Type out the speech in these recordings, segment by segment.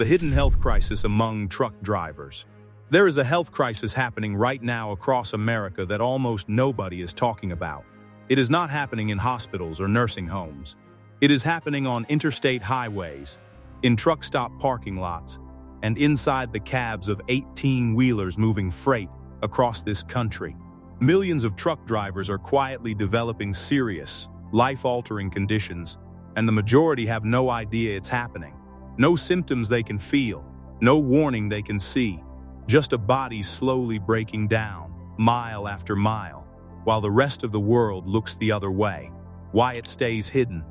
The hidden health crisis among truck drivers. There is a health crisis happening right now across America that almost nobody is talking about. It is not happening in hospitals or nursing homes. It is happening on interstate highways, in truck stop parking lots, and inside the cabs of 18-wheelers moving freight across this country. Millions of truck drivers are quietly developing serious, life-altering conditions, and the majority have no idea it's happening. No symptoms they can feel, no warning they can see, just a body slowly breaking down, mile after mile, while the rest of the world looks the other way. Why it stays hidden?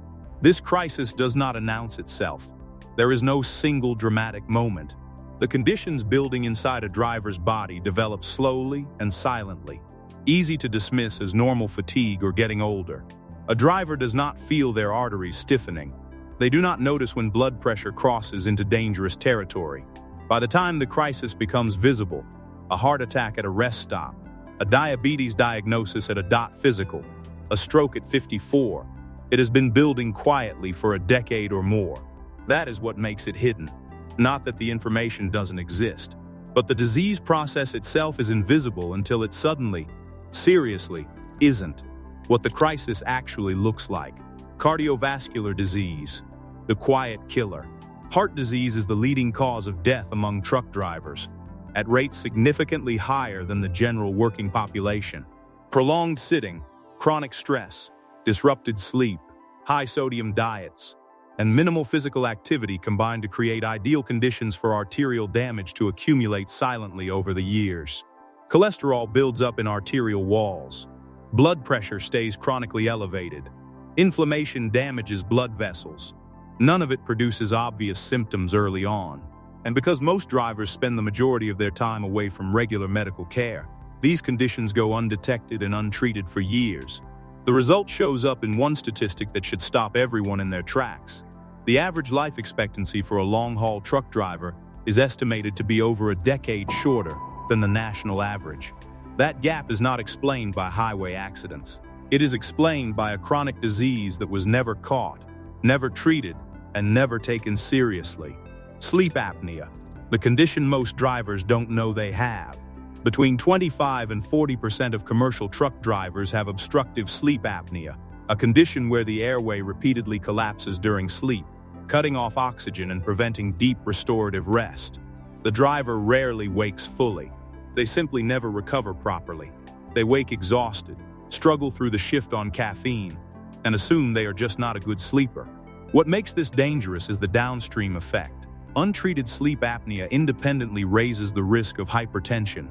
This crisis does not announce itself. There is no single dramatic moment. The conditions building inside a driver's body develop slowly and silently, easy to dismiss as normal fatigue or getting older. A driver does not feel their arteries stiffening. They do not notice when blood pressure crosses into dangerous territory. By the time the crisis becomes visible, a heart attack at a rest stop, a diabetes diagnosis at a DOT physical, a stroke at 54, it has been building quietly for a decade or more. That is what makes it hidden. Not that the information doesn't exist, but the disease process itself is invisible until it suddenly, seriously, isn't. What the crisis actually looks like. Cardiovascular disease, the quiet killer. Heart disease is the leading cause of death among truck drivers, at rates significantly higher than the general working population. Prolonged sitting, chronic stress, disrupted sleep, high-sodium diets, and minimal physical activity combine to create ideal conditions for arterial damage to accumulate silently over the years. Cholesterol builds up in arterial walls. Blood pressure stays chronically elevated. Inflammation damages blood vessels. None of it produces obvious symptoms early on. And because most drivers spend the majority of their time away from regular medical care, these conditions go undetected and untreated for years. The result shows up in one statistic that should stop everyone in their tracks. The average life expectancy for a long-haul truck driver is estimated to be over a decade shorter than the national average. That gap is not explained by highway accidents. It is explained by a chronic disease that was never caught, never treated, and never taken seriously. Sleep apnea, the condition most drivers don't know they have. Between 25 and 40% of commercial truck drivers have obstructive sleep apnea, a condition where the airway repeatedly collapses during sleep, cutting off oxygen and preventing deep restorative rest. The driver rarely wakes fully. They simply never recover properly. They wake exhausted, struggle through the shift on caffeine, and assume they are just not a good sleeper. What makes this dangerous is the downstream effect. Untreated sleep apnea independently raises the risk of hypertension,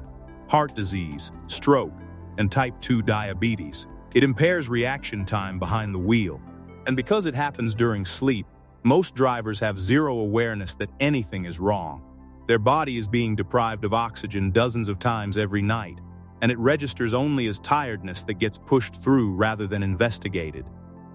heart disease, stroke, and type 2 diabetes. It impairs reaction time behind the wheel. And because it happens during sleep, most drivers have zero awareness that anything is wrong. Their body is being deprived of oxygen dozens of times every night, and it registers only as tiredness that gets pushed through rather than investigated.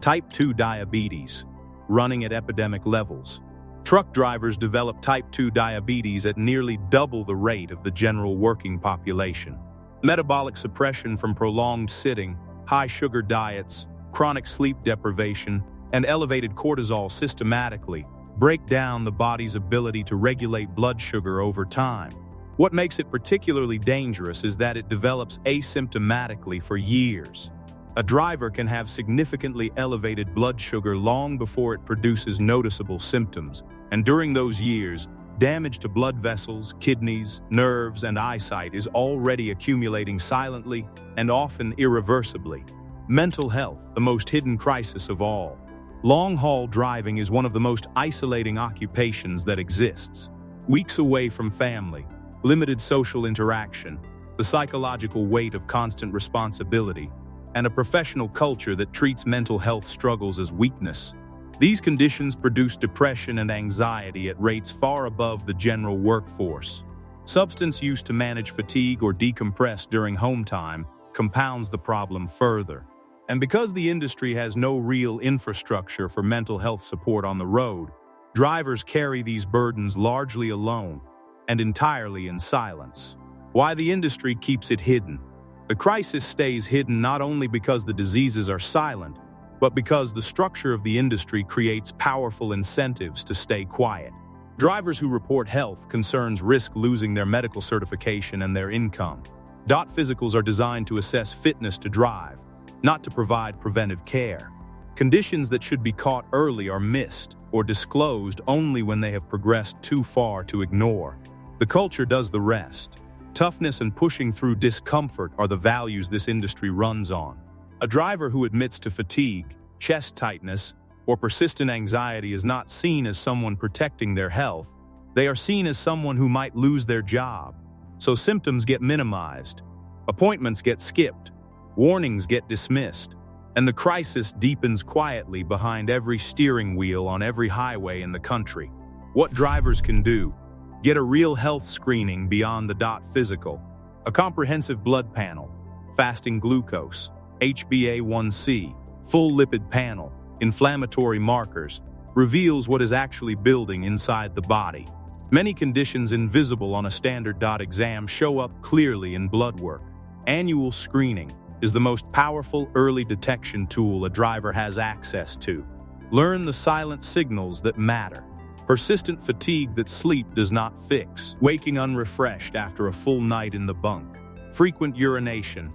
Type 2 diabetes, running at epidemic levels. Truck drivers develop type 2 diabetes at nearly double the rate of the general working population. Metabolic suppression from prolonged sitting, high sugar diets, chronic sleep deprivation, and elevated cortisol systematically break down the body's ability to regulate blood sugar over time. What makes it particularly dangerous is that it develops asymptomatically for years. A driver can have significantly elevated blood sugar long before it produces noticeable symptoms, and during those years, damage to blood vessels, kidneys, nerves, and eyesight is already accumulating silently and often irreversibly. Mental health, the most hidden crisis of all. Long-haul driving is one of the most isolating occupations that exists. Weeks away from family, limited social interaction, the psychological weight of constant responsibility, and a professional culture that treats mental health struggles as weakness. These conditions produce depression and anxiety at rates far above the general workforce. Substance use to manage fatigue or decompress during home time compounds the problem further. And because the industry has no real infrastructure for mental health support on the road, drivers carry these burdens largely alone and entirely in silence. Why the industry keeps it hidden? The crisis stays hidden not only because the diseases are silent, but because the structure of the industry creates powerful incentives to stay quiet. Drivers who report health concerns risk losing their medical certification and their income. DOT physicals are designed to assess fitness to drive, not to provide preventive care. Conditions that should be caught early are missed or disclosed only when they have progressed too far to ignore. The culture does the rest. Toughness and pushing through discomfort are the values this industry runs on. A driver who admits to fatigue, chest tightness, or persistent anxiety is not seen as someone protecting their health. They are seen as someone who might lose their job. So symptoms get minimized, appointments get skipped, warnings get dismissed, and the crisis deepens quietly behind every steering wheel on every highway in the country. What drivers can do: get a real health screening beyond the DOT physical, a comprehensive blood panel, fasting glucose, HbA1c, full lipid panel, inflammatory markers, reveals what is actually building inside the body. Many conditions invisible on a standard DOT exam show up clearly in blood work. Annual screening is the most powerful early detection tool a driver has access to. Learn the silent signals that matter. Persistent fatigue that sleep does not fix. Waking unrefreshed after a full night in the bunk. Frequent urination.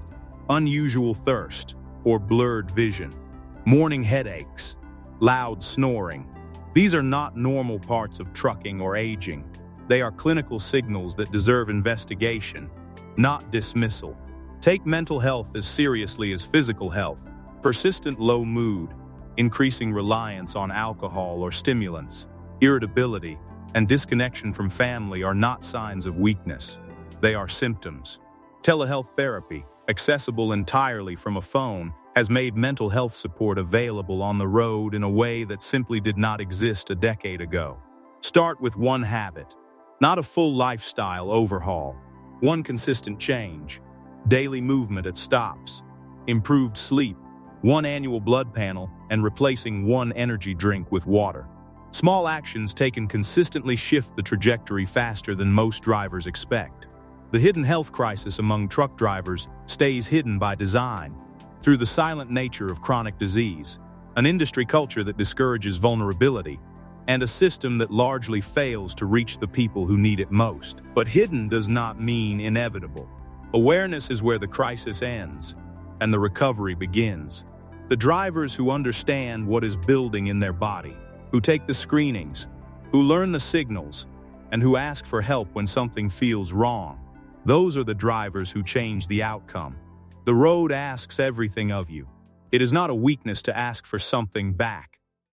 Unusual thirst or blurred vision. Morning headaches. Loud snoring. These are not normal parts of trucking or aging. They are clinical signals that deserve investigation, not dismissal. Take mental health as seriously as physical health. Persistent low mood, increasing reliance on alcohol or stimulants, irritability, and disconnection from family are not signs of weakness. They are symptoms. Telehealth therapy, accessible entirely from a phone, has made mental health support available on the road in a way that simply did not exist a decade ago. Start with one habit, not a full lifestyle overhaul. One consistent change: daily movement at stops, improved sleep, one annual blood panel, and replacing one energy drink with water. Small actions taken consistently shift the trajectory faster than most drivers expect. The hidden health crisis among truck drivers stays hidden by design, through the silent nature of chronic disease, an industry culture that discourages vulnerability, and a system that largely fails to reach the people who need it most. But hidden does not mean inevitable. Awareness is where the crisis ends, and the recovery begins. The drivers who understand what is building in their body, who take the screenings, who learn the signals, and who ask for help when something feels wrong, those are the drivers who change the outcome. The road asks everything of you. It is not a weakness to ask for something back.